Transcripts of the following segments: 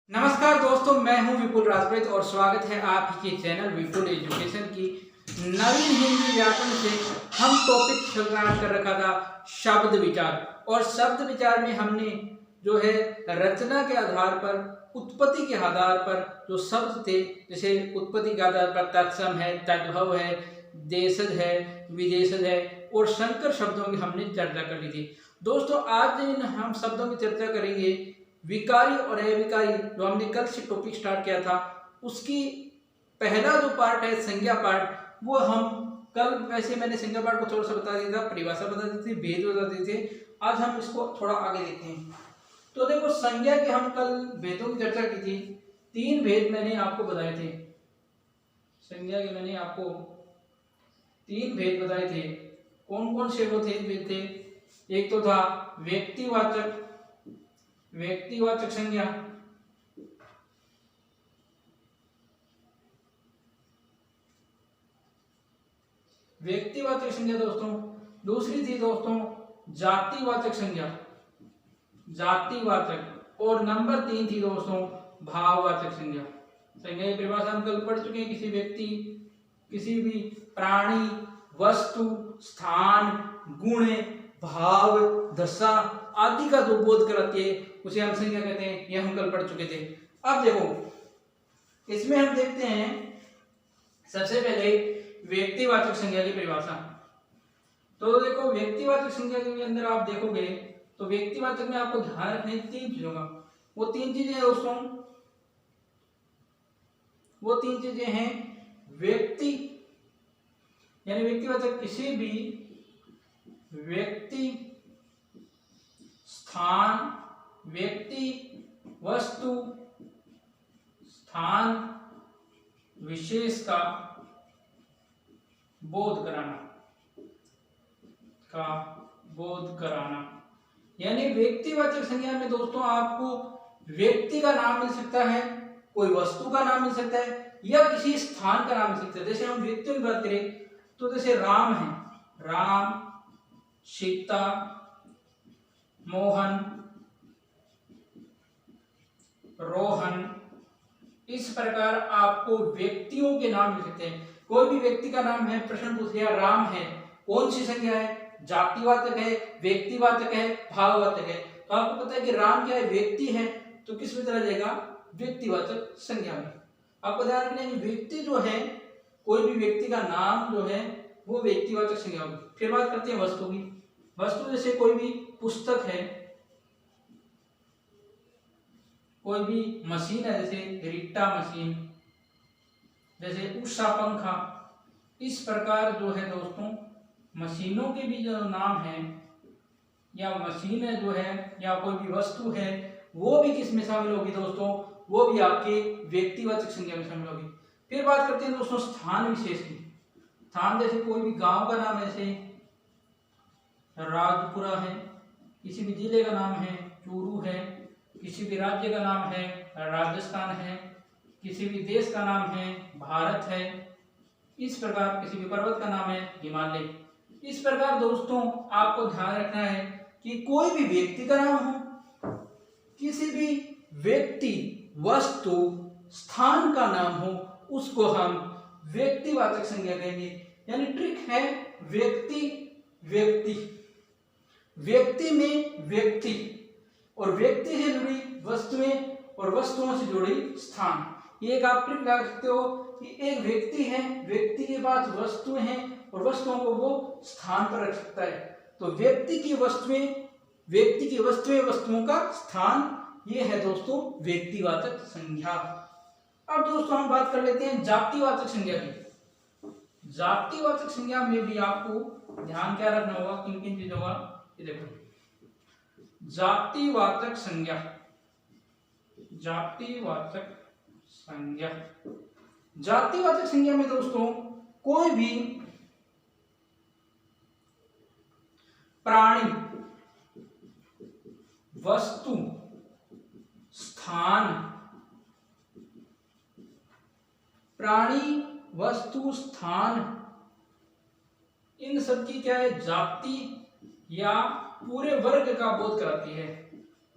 नमस्कार दोस्तों, मैं हूं विपुल राजपूत और स्वागत है आपके चैनल विपुल एजुकेशन की। नवीन हिंदी व्याकरण से हम टॉपिक शुरू कर रखा था शब्द विचार, और शब्द विचार में हमने जो है रचना के आधार पर, उत्पत्ति के आधार पर जो शब्द थे, जैसे उत्पत्ति के आधार पर तत्सम है, तद्भव है, देशज है, विदेशज है और संकर शब्दों की हमने चर्चा कर ली थी। दोस्तों आज हम शब्दों की चर्चा करेंगे विकारी और अविकारी, जो हमने कल से टॉपिक स्टार्ट किया था उसकी पहला जो पार्ट है संज्ञा पार्ट, वो हम कल, वैसे मैंने संज्ञा पार्ट को थोड़ा सा बता दिया था, परिभाषा बता दी थी, भेद बता दिए थे। आज हम इसको थोड़ा आगे देखते हैं। तो देखो संज्ञा के हम कल भेदों की चर्चा की थी। 3 भेद मैंने आपको बताए थे। संज्ञा के मैंने आपको 3 भेद बताए थे। कौन कौन से वो थे भेद थे? एक तो था व्यक्तिवाचक संज्ञा, व्यक्तिवाचक संज्ञा दोस्तों। दूसरी थी दोस्तों जातिवाचक संज्ञा, जातिवाचक। और नंबर 3 थी दोस्तों भाववाचक संज्ञा। संज्ञा की परिभाषा हम कल पढ़ चुके हैं। किसी व्यक्ति, किसी भी प्राणी, वस्तु, स्थान, गुण, भाव, दशा आदि का जो बोध कराती है उसे हम संज्ञा कहते हैं। यह हम कल पढ़ चुके थे। अब देखो इसमें हम देखते हैं सबसे पहले व्यक्तिवाचक संज्ञा की परिभाषा। तो देखो व्यक्तिवाचक संज्ञा के अंदर आप देखोगे तो व्यक्तिवाचक में आपको ध्यान रखने 3 चीजों का। वो 3 चीजें दोस्तों, वो 3 चीजें हैं व्यक्ति, यानी व्यक्तिवाचक किसी भी व्यक्ति, स्थान, व्यक्ति, वस्तु, स्थान, विशेष का बोध कराना, यानी व्यक्तिवाचक संज्ञा में दोस्तों आपको व्यक्ति का नाम मिल सकता है, कोई वस्तु का नाम मिल सकता है, या किसी स्थान का नाम मिल सकता है। जैसे हम व्यक्तियों की बात करें तो जैसे राम है, राम, सीता, मोहन, रोहन, इस प्रकार आपको व्यक्तियों के नाम मिल सकते हैं। कोई भी व्यक्ति का नाम है, प्रश्न पूछ लिया राम है, कौन सी संज्ञा है? जातिवाचक है, व्यक्तिवाचक है, भाववाचक है। तो आपको पता है कि राम क्या है? व्यक्ति है, तो किस में चला जाएगा? व्यक्तिवाचक संज्ञा में। आपको ध्यान रखना है व्यक्ति जो है, कोई भी व्यक्ति का नाम जो है वो व्यक्तिवाचक संज्ञा होगी। फिर बात करते हैं वस्तु की। वस्तु जैसे कोई भी पुस्तक है, कोई भी मशीन है, जैसे रिक्टा मशीन, जैसे उषा पंखा, इस प्रकार जो है दोस्तों मशीनों के भी जो नाम है, या मशीन है जो है, या कोई भी वस्तु है, वो भी किस में शामिल होगी दोस्तों? वो भी आपके व्यक्तिवाचक संज्ञा में शामिल होगी। फिर बात करते हैं दोस्तों स्थान विशेष की। स्थान जैसे कोई भी गांव का नाम है, जैसे राजपुरा है, किसी भी जिले का नाम है चूरू है, किसी भी राज्य का नाम है राजस्थान है, किसी भी देश का नाम है भारत है, इस प्रकार किसी भी पर्वत का नाम है हिमालय। इस प्रकार दोस्तों आपको ध्यान रखना है कि कोई भी व्यक्ति का नाम हो, किसी भी व्यक्ति, वस्तु, स्थान का नाम हो, उसको हम व्यक्तिवाचक संज्ञा कहेंगे। यानी ट्रिक है व्यक्ति, व्यक्ति, व्यक्ति में व्यक्ति, और व्यक्ति से जुड़ी वस्तुएं और वस्तुओं से जुड़ी स्थान। ये एक आप ट्रिक लगा सकते हो कि एक व्यक्ति है, व्यक्ति के पास वस्तुएं हैं और वस्तुओं को वो स्थान पर रख सकता है। तो व्यक्ति की वस्तुएं, वस्तुओं का स्थान, ये है दोस्तों व्यक्तिवाचक संज्ञा। अब दोस्तों हम बात कर लेते हैं जातिवाचक संज्ञा की। जातिवाचक संज्ञा में भी आपको ध्यान क्या रखना होगा, किन किन चीजों का? ये देखो जातिवाचक संज्ञा, जातिवाचक संज्ञा, जातिवाचक संज्ञा में दोस्तों कोई भी प्राणी, वस्तु, स्थान, प्राणी, वस्तु, स्थान, इन सब की क्या है? जाति या पूरे वर्ग का बोध कराती है,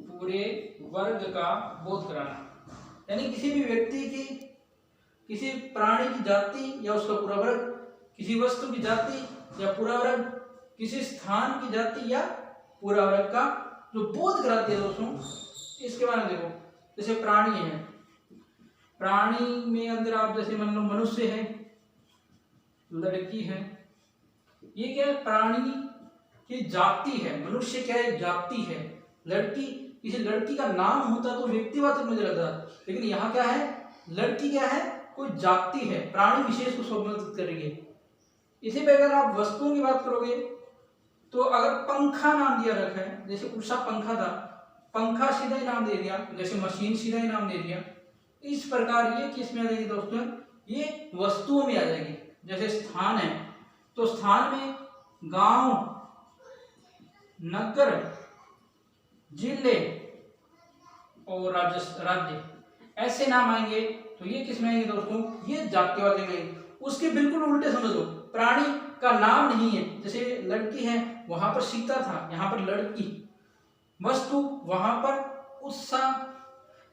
पूरे वर्ग का बोध कराना। यानी किसी भी व्यक्ति की, किसी प्राणी की जाति या उसका पूरा वर्ग, किसी वस्तु की जाति या पूरा वर्ग, किसी स्थान की जाति या पूरा वर्ग का जो बोध कराती है दोस्तों, इसके बारे में देखो। जैसे प्राणी है, प्राणी में अंदर आप जैसे मान लो मनुष्य है, लड़की है, ये क्या है, प्राणी की जाति है। मनुष्य क्या है, जाति है। लड़की, किसी लड़की का नाम होता तो व्यक्तिवाचक मुझे लगता, लेकिन यहाँ क्या है, लड़की क्या है, कोई जाति है, प्राणी विशेष को संबोधित कर रही है। इसी पे अगर आप वस्तुओं की बात करोगे तो अगर पंखा नाम दिया रखा है, जैसे उषा पंखा था, पंखा सीधा ही नाम दे दिया, जैसे मशीन सीधा ही नाम दे दिया, इस प्रकार ये किस में आ जाएगी दोस्तों, ये वस्तुओं में आ जाएगी। जैसे स्थान है तो स्थान में गांव, नगर, जिले और राज्य ऐसे नाम आएंगे, तो ये किस में आएंगे दोस्तों, ये जातिवाचक आएंगे। उसके बिल्कुल उल्टे समझो, प्राणी का नाम नहीं है, जैसे लड़की है वहां पर सीता था, यहाँ पर लड़की। वस्तु वहां पर उषा,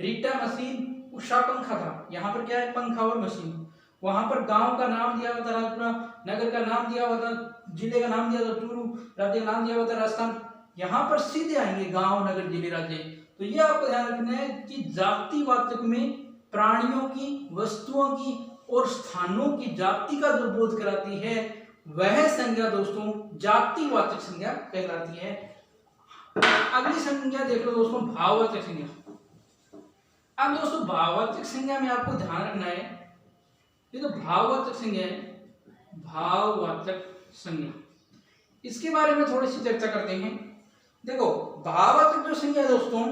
रीटा मशीन, उषा पंखा था, यहाँ पर क्या है, पंखा और मशीन। वहां पर गांव का नाम दिया हुआ था राजपुरा, नगर का नाम दिया हुआ था, जिले का नाम दिया था चूरू, राज्य का नाम दिया हुआ था राजस्थान। यहाँ पर सीधे आएंगे गांव, नगर, जिले, राज्य। तो ये आपको ध्यान रखना है कि जातिवाचक में प्राणियों की, वस्तुओं की और स्थानों की जाति का जो बोध कराती है वह संज्ञा दोस्तों जातिवाचक संज्ञा कहलाती है। अगली संज्ञा देख लो दोस्तों, भाववाचक संज्ञा। अब दोस्तों भाववाचक संज्ञा में आपको ध्यान रखना है, ये तो भाववाचक संज्ञा है, भाववाचक संज्ञा, इसके बारे में थोड़ी सी चर्चा करते हैं। देखो भाववाचक जो संज्ञा दोस्तों,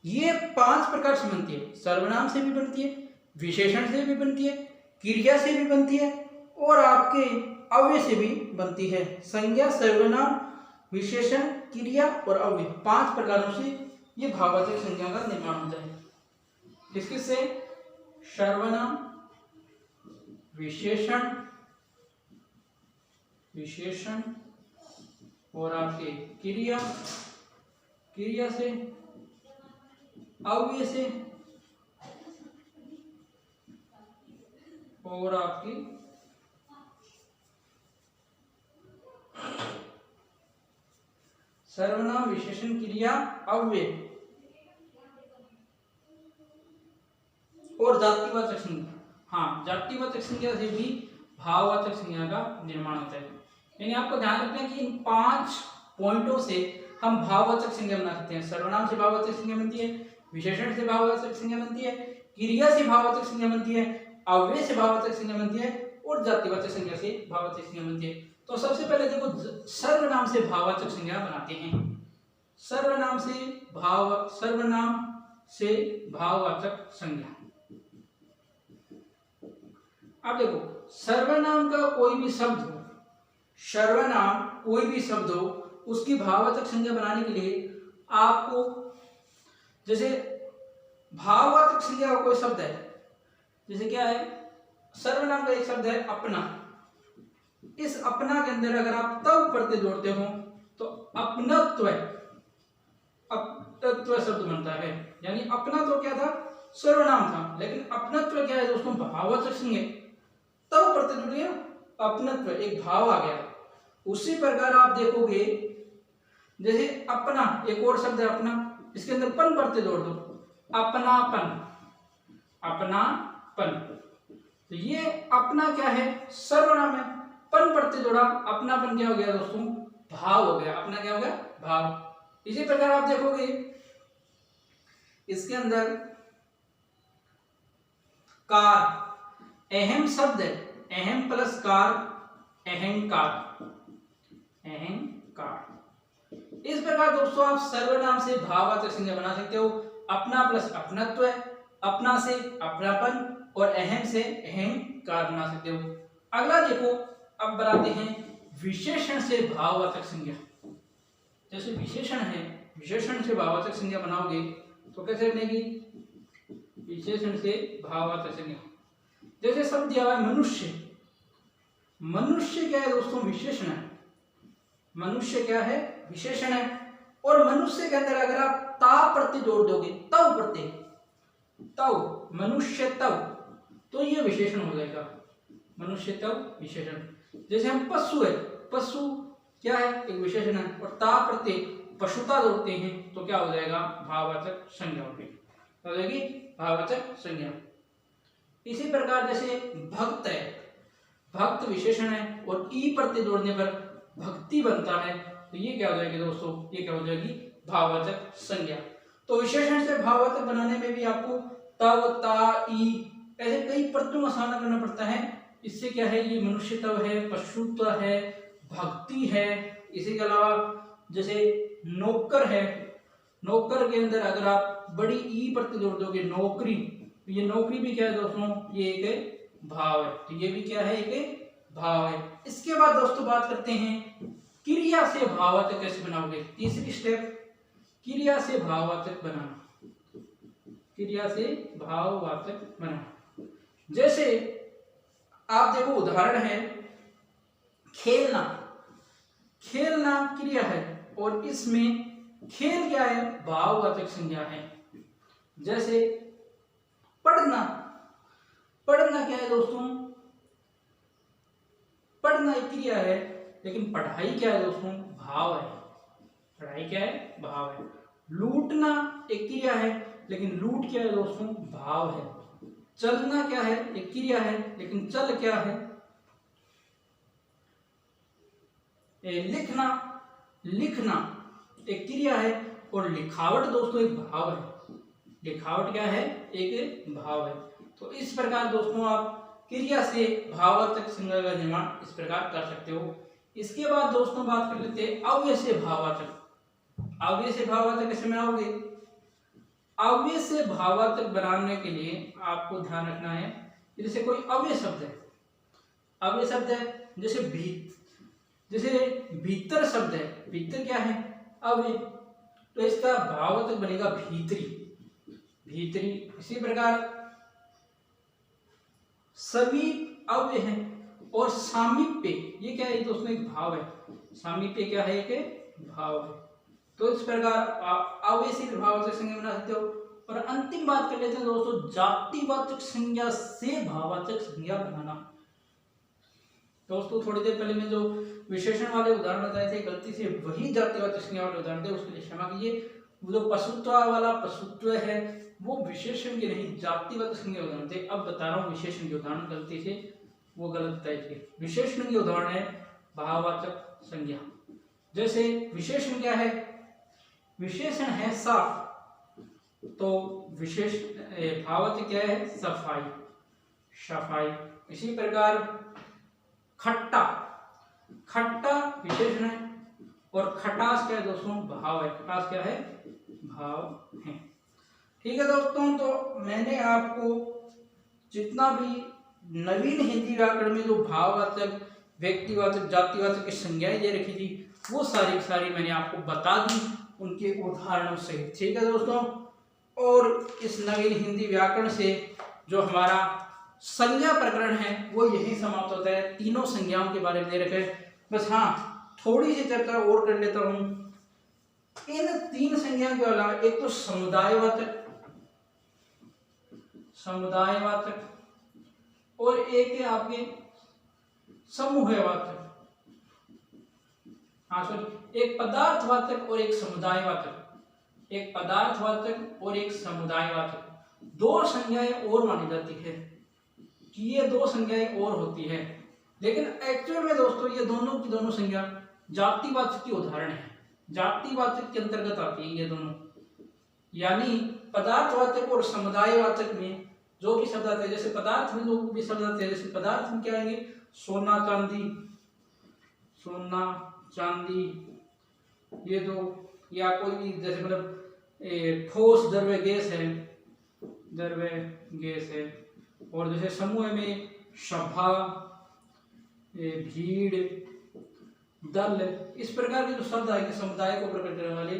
ये 5 प्रकार से बनती है। सर्वनाम से भी बनती है, विशेषण से भी बनती है, क्रिया से भी बनती है और आपके अव्यय से भी बनती है। संज्ञा, सर्वनाम, विशेषण, क्रिया और अव्यय, 5 प्रकारों से ये भाववाचक संज्ञा का निर्माण होता है। किससे? सर्वनाम, विशेषण और आपके क्रिया से, अव्यय से और आपकी सर्वनाम, विशेषण, क्रिया, अव्यय और जातिवाचक संज्ञा। हाँ, जातिवाचक संज्ञा से भी भाववाचक संज्ञा का निर्माण होता है। यानी आपको ध्यान रखना है कि इन 5 पॉइंटों से हम भाववाचक संज्ञा बना सकते हैं। सर्वनाम से भाववाचक संज्ञा बनती है, विशेषण से भाववाचक संज्ञा बनती है, क्रिया से भाववाचक संज्ञा बनती है, अव्यय से भाववाचक संज्ञा बनती है और जातिवाचक संज्ञा से भाववाचक संज्ञा बनती है। तो सबसे पहले देखो सर्वनाम से भाववाचक संज्ञा बनाते हैं। सर्वनाम से भाववाचक संज्ञा। अब देखो सर्वनाम का कोई भी शब्द हो, सर्वनाम कोई भी शब्द हो, उसकी भाववाचक संज्ञा बनाने के लिए आपको, जैसे भाववाचक संज्ञा का कोई शब्द है, जैसे क्या है, सर्वनाम का एक शब्द है अपना। इस अपना के अंदर अगर आप तब प्रत्यय जोड़ते हो तो अपनत्व शब्द बनता है। यानी अपना तो क्या था, सर्वनाम था, लेकिन अपनत्व क्या है दोस्तों, भाववाचक संज्ञा। तब प्रत्यय जुड़ गया, अपनत्व, एक भाव आ गया। उसी प्रकार आप देखोगे, जैसे अपना, एक और शब्द है अपना, इसके अंदर पन प्रत्यय जोड़ दो, अपनापन, तो ये अपना क्या है, सर्वनाम है, पन प्रत्यय जोड़ा, अपनापन क्या हो गया दोस्तों, भाव हो गया। अपना क्या हो गया, भाव। इसी प्रकार आप देखोगे इसके अंदर कार, अहम शब्द है, अहम प्लस कार, अहंकार। इस प्रकार दोस्तों आप सर्वनाम से भाववाचक संज्ञा बना सकते हो। अपना प्लस अपनत्व, अपना से अपनापन और अहम से अहंकार बना सकते हो। अगला देखो, अब बनाते हैं विशेषण से भाववाचक संज्ञा। जैसे विशेषण है, विशेषण से भाववाचक संज्ञा बनाओगे तो कैसे बनेगी, विशेषण से भाववाचक संज्ञा। जैसे शब्द दिया हुआ है मनुष्य, मनुष्य क्या है दोस्तों, विशेषण है। मनुष्य क्या है, विशेषण है। और मनुष्य के अंदर अगर आप ता प्रत्यय जोड़ दोगे, तव प्रत्यय, तव, मनुष्य तव, तो ये विशेषण हो जाएगा, मनुष्य तव विशेषण। जैसे हम पशु है, पशु क्या है, एक विशेषण है, और ता प्रत्यय पशुता जोड़ते हैं तो क्या हो जाएगा, भाववाचक संज्ञा हो जाएगी, भाववाचक संज्ञा। इसी प्रकार जैसे भक्त है, भक्त विशेषण है और ई प्रत्यय जोड़ने पर भक्ति बनता है, तो ये क्या हो जाएगी दोस्तों, ये क्या हो जाएगी, भाववाचक संज्ञा। तो विशेषण से भाववाचक बनाने में भी आपको तव, ता, ई ऐसे कई प्रत्ययों का सामना करना पड़ता है। इससे क्या है, ये मनुष्यत्व है, पशुत्व है, भक्ति है। इसी के अलावा जैसे नौकर है, नौकर के अंदर अगर आप बड़ी ई प्रत्यय जोड़ दोगे, नौकरी, तो ये नौकरी भी क्या है दोस्तों, ये एक भाव है, तो ये भी क्या है, एक भाव है। इसके बाद दोस्तों बात करते हैं क्रिया से भाववाचक कैसे बनाओगे। तीसरी स्टेप, क्रिया से भाववाचक बनाना, क्रिया से भाववाचक बनाना। जैसे आप देखो उदाहरण है, खेलना, खेलना क्रिया है और इसमें खेल क्या है, भाववाचक संज्ञा है। जैसे पढ़ना, पढ़ना क्या है दोस्तों, पढ़ना एक क्रिया है, लेकिन पढ़ाई क्या है दोस्तों, भाव है, पढ़ाई क्या है, भाव है। लूटना एक क्रिया है, लेकिन लूट क्या है दोस्तों, भाव है। चलना क्या है, एक क्रिया है, लेकिन चल क्या है, लिखना, लिखना एक क्रिया है और लिखावट दोस्तों एक भाव है, लिखावट क्या है, एक भाव है। तो इस प्रकार दोस्तों आप क्रिया से भाववाचक संज्ञा का निर्माण इस प्रकार कर सकते हो। इसके बाद दोस्तों बात कर लेते हैं अव्यय से भाववाचक। अव्यय से भाववाचक कैसे बनाओगे। अव्यय से भाववाचक बनाने के लिए आपको ध्यान रखना है, जैसे कोई अव्यय शब्द है, अव्यय शब्द है, जैसे भीतर शब्द है, भीतर क्या है, अव्यय, तो इसका भाववाचक बनेगा भीतरी, भीतरी। इसी प्रकार समीप अव्यय है और सामीप्य, ये क्या है दोस्तों, एक भाव है, सामीप्य क्या है, एक भाव है। तो इस प्रकार अव्यय से भाववाचक संज्ञा बना सकते हो। और अंतिम बात कर लेते हैं दोस्तों, जातिवाचक संज्ञा से भाववाचक संज्ञा बनाना। दोस्तों थोड़ी देर पहले मैं जो विशेषण वाले उदाहरण बताए थे, गलती से वही जातिवाचक संज्ञा वाले उदाहरण थे, उसके लिए क्षमा कीजिए। वो जो पशुत्व वाला पशुत्व है वो विशेषण के नहीं, जातिवाचक संज्ञा उदाहरण थे। अब बता रहा हूँ विशेषण के उदाहरण, गलती से वो गलत बताए थे। विशेषण के उदाहरण है भाववाचक संज्ञा। जैसे विशेषण क्या है, विशेषण है साफ, तो विशेष भाववाचक क्या है, सफाई, सफाई। इसी प्रकार खट्टा, खट्टा विशेषण है और खटास क्या है दोस्तों, भाव है, खटास क्या है, भाव है। ठीक है दोस्तों, तो मैंने आपको जितना भी नवीन हिंदी व्याकरण में जो भाववाचक, व्यक्तिवाचक, जातिवाचक की संज्ञाएं दे रखी थी, वो सारी की सारी मैंने आपको बता दी उनके उदाहरणों से। ठीक है दोस्तों, और इस नवीन हिंदी व्याकरण से जो हमारा संज्ञा प्रकरण है वो यही समाप्त होता है। तीनों संज्ञाओं के बारे में दे रखे हैं। बस हाँ, थोड़ी सी चर्चा और कर लेता हूं। इन तीन संज्ञाओं के अलावा एक तो समुदायवाचक, समुदायवाचक, और एक है आपके समूहवाचक, हाँ सॉरी, एक पदार्थवाचक और एक समुदायवाचक, एक पदार्थवाचक और एक समुदायवाचक। दो संज्ञाएं और मानी जाती है कि ये दो संज्ञाएं और होती है, लेकिन एक्चुअल में दोस्तों ये दोनों की दोनों संज्ञा जातिवाचक की उदाहरण है, जातिवाचक के अंतर्गत आती है ये दोनों। यानी पदार्थवाचक और समुदायवाचक में जो भी शब्द आते हैं, जैसे पदार्थ में जो भी शब्द आते हैं, जैसे पदार्थ में क्या आएंगे, सोना चांदी, सोना चांदी, ये दो, या कोई भी जैसे मतलब ठोस द्रव्य गैस है, द्रव्य गैस है। और जैसे समूह में सभा, भीड़, दल, इस प्रकार के जो शब्द आएंगे समुदाय को प्रकट करने वाले,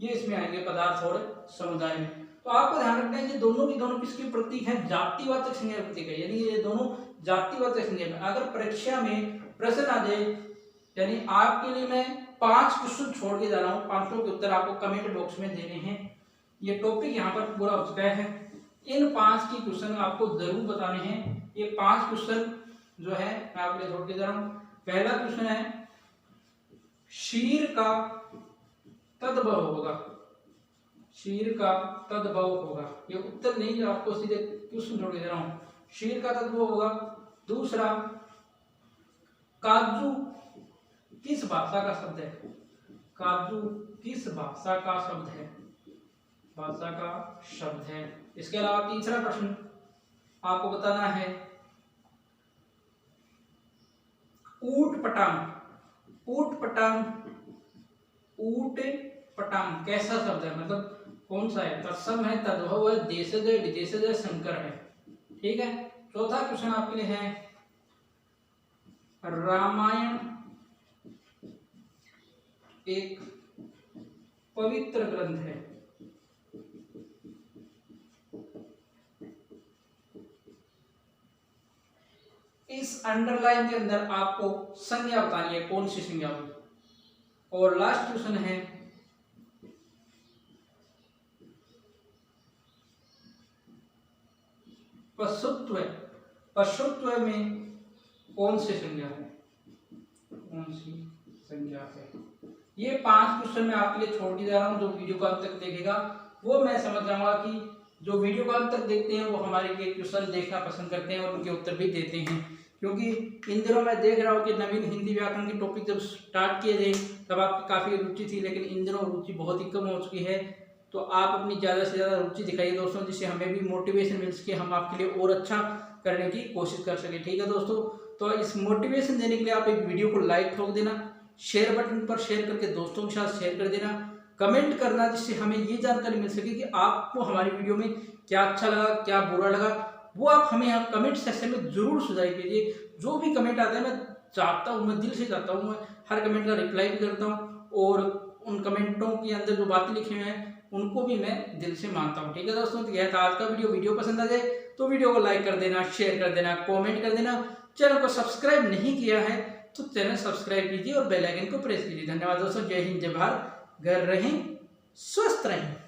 ये इसमें आएंगे पदार्थ और समुदाय में। तो आपको ध्यान रखना है कि दोनों की दोनों किसके प्रतीक है, जातिवाचक संज्ञा प्रतीक है, यानी ये दोनों जातिवाचक संज्ञा में। अगर परीक्षा में प्रश्न आ जाए, यानी आपके लिए मैं 5 क्वेश्चन छोड़ के जा रहा हूँ, 5 के उत्तर आपको कमेंट बॉक्स में देने हैं। ये टॉपिक यहाँ पर पूरा हो चुका है। इन 5 की क्वेश्चन आपको जरूर बताने हैं। ये 5 क्वेश्चन जो है मैं आपके लिए छोड़ के जा रहा हूं। पहला क्वेश्चन है शीर का तद्भव होगा। शीर का तद्भव होगा, ये उत्तर नहीं, आपको सीधे क्वेश्चन छोड़ के दे रहा हूं। शीर का तद्भव होगा। दूसरा, काजू किस भाषा का शब्द है? काजू किस भाषा का शब्द है? भाषा का शब्द है। इसके अलावा तीसरा प्रश्न आपको बताना है ऊट पटांग। ऊट पटांग, ऊट पटांग कैसा शब्द है, मतलब कौन सा है? तत्सम है, तद्भव है, देशज है, विदेशज है, संकर है। ठीक है। चौथा क्वेश्चन आपके लिए है रामायण एक पवित्र ग्रंथ है। इस अंडरलाइन के अंदर आपको संज्ञा बतानी है, कौन सी संज्ञा होगी। और लास्ट क्वेश्चन है पशुत्व। पशुत्व में कौन सी संज्ञा है? कौन सी संज्ञा है? ये 5 क्वेश्चन मैं आपके लिए छोड़ के जा रहा हूं। जो वीडियो को अंत तक देखेगा वो मैं समझ जाऊंगा कि जो वीडियो को अंत तक देखते हैं वो हमारे लिए क्वेश्चन देखना पसंद करते हैं और उनके उत्तर भी देते हैं। क्योंकि इन दिनों मैं देख रहा हूँ कि नवीन हिंदी व्याकरण के टॉपिक जब स्टार्ट किए थे तब आपकी काफ़ी रुचि थी, लेकिन इन दिनों रुचि बहुत ही कम हो चुकी है। तो आप अपनी ज़्यादा से ज़्यादा रुचि दिखाइए दोस्तों, जिससे हमें भी मोटिवेशन मिल सके, हम आपके लिए और अच्छा करने की कोशिश कर सके। ठीक है दोस्तों, तो इस मोटिवेशन देने के लिए आप एक वीडियो को लाइक ठोक देना, शेयर बटन पर शेयर करके दोस्तों के साथ शेयर कर देना, कमेंट करना, जिससे हमें ये जानकारी मिल सके कि आपको हमारी वीडियो में क्या अच्छा लगा, क्या बुरा लगा, वो आप हमें यहाँ कमेंट सेक्शन में जरूर सुझाव कीजिए। जो भी कमेंट आता है मैं चाहता हूँ, मैं दिल से चाहता हूँ, मैं हर कमेंट का रिप्लाई भी करता हूँ और उन कमेंटों के अंदर जो बातें लिखी हुई हैं उनको भी मैं दिल से मानता हूँ। ठीक है दोस्तों, तो यह था आज का वीडियो पसंद आ जाए तो वीडियो को लाइक कर देना, शेयर कर देना, कॉमेंट कर देना। चैनल को सब्सक्राइब नहीं किया है तो चैनल सब्सक्राइब कीजिए और बेल आइकन को प्रेस कीजिए। धन्यवाद दोस्तों। जय हिंद, जय भारत। घर रहें, स्वस्थ रहें।